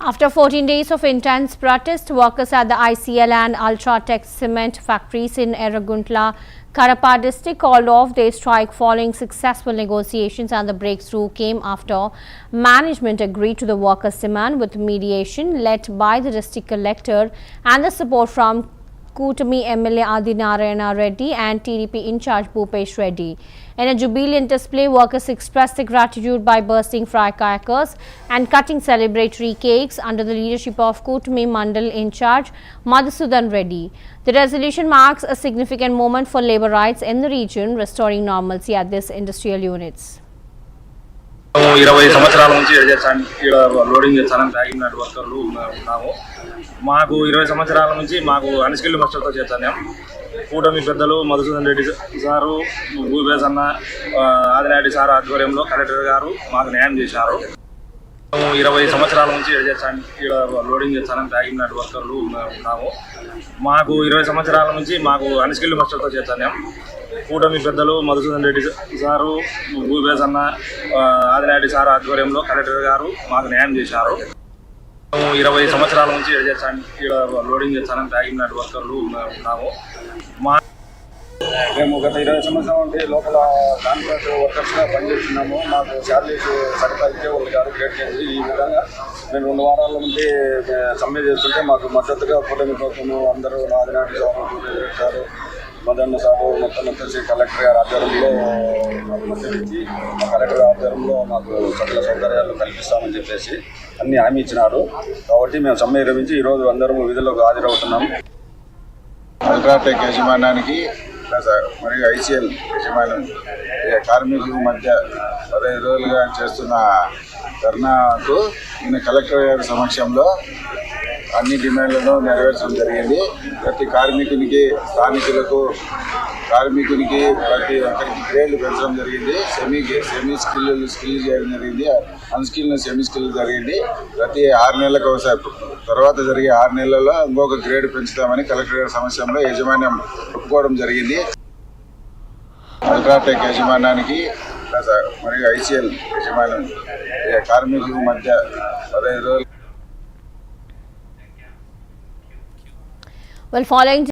After 14 days of intense protest, workers at the ICL and Ultratech cement factories in Erraguntla, Kadapa district called off their strike following successful negotiations, and the breakthrough came after management agreed to the workers' demand with mediation led by the district collector and the support from Kutami MLA Adinarayana Reddy and TDP in charge Bhupesh Reddy. In a jubilant display, workers expressed their gratitude by bursting firecrackers and cutting celebratory cakes under the leadership of Kutami Mandal in charge Madhusudan Reddy. The resolution marks a significant moment for labour rights in the region, restoring normalcy at these industrial units. 20 సంవత్సరాల నుంచి loading చేస్తానని packing నట్ వర్కర్లు ఉన్నాము. మాకు 20 సంవత్సరాల నుంచి మాకు unskilled వర్కర్తో చేస్తాం. కూటమి పెద్దలు మధుసూదన్ రెడ్డి సారు, భూపేశ్ అన్న, ఆదినాయుడు సార్ ఆధ్వర్యంలో కలెక్టర్ గారు మాకు న్యాయం చేశారు. 20 సంవత్సరాల నుంచి లోడింగ్ చేస్తానని ప్యాకింగ్ నట్ వర్కర్లు ఉన్నాము. మాకు 20 సంవత్సరాల నుంచి మాకు అన్స్కిల్డ్ వర్కర్తో చేస్తాం. కూటమి పెద్దలు మధుసూదన్ రెడ్డి సారు, భూపేశ్ అన్న, ఆదినాయుడు సార్ ఆధ్వర్యంలో కలెక్టర్ గారు మాకు న్యాయం చేశారు. 20 సంవత్సరాల నుంచి లోడింగ్ చేస్తానని ప్యాకింగ్ నట్ వర్కర్లు ఉన్నాము. మేము గత 20 సంవత్సరాల నుండి లోపల కాంట్రాక్ట్ వర్కర్స్గా పనిచేస్తున్నాము. మాకు శాలరీస్ సరిగ్గా ఇచ్చేవాళ్ళు కాదు, గ్రేడ్ చేసి ఈ విధంగా మేము 2 వారాల నుండి సమ్మె చేస్తుంటే మాకు మద్దతుగా కూటమి ప్రభుత్వము అందరూ ఆదినాయుడు సారు, మదన్న సారు మొత్తం వచ్చేసి కలెక్టర్ గారి ఆధ్వర్యంలో మాకు మద్దతు ఇచ్చి కలెక్టర్ ఆధ్వర్యంలో మాకు సకల సౌకర్యాలు కల్పిస్తామని చెప్పేసి అన్ని హామీ ఇచ్చినారు. కాబట్టి మేము సమ్మె విరమించి ఈరోజు అందరం విధులకు హాజరవుతున్నాము. అల్ట్రాటెక్ యాజమాన్యానికి మరియు ఐసీఎల్ యజమాన్యం కార్మికుల మధ్య 15 రోజులుగా చేస్తున్న ధర్నాకు నిన్న కలెక్టర్ గారి సమక్షంలో అన్ని డిమాండ్లను నెరవేర్చడం జరిగింది. ప్రతి కార్మికునికి, స్థానికులకు కార్మికునికి ప్రతి ఒక్కరికి గ్రేడ్లు పెంచడం జరిగింది. సెమీ స్కిల్ చేయడం జరిగింది. అన్స్కిల్ సెమీ స్కిల్ జరిగింది. ప్రతి 6 నెలలకు ఒకసారి తర్వాత జరిగే 6 నెలల్లో ఇంకొక గ్రేడ్ పెంచుతామని కలెక్టర్ గారి సమక్షంలో యాజమాన్యం ఒప్పుకోవడం జరిగింది. అల్ట్రాటెక్ యాజమాన్యానికి మరియు ఐసీఎల్ యజమాన్యం కార్మికుల మధ్య 15 రోజులు Following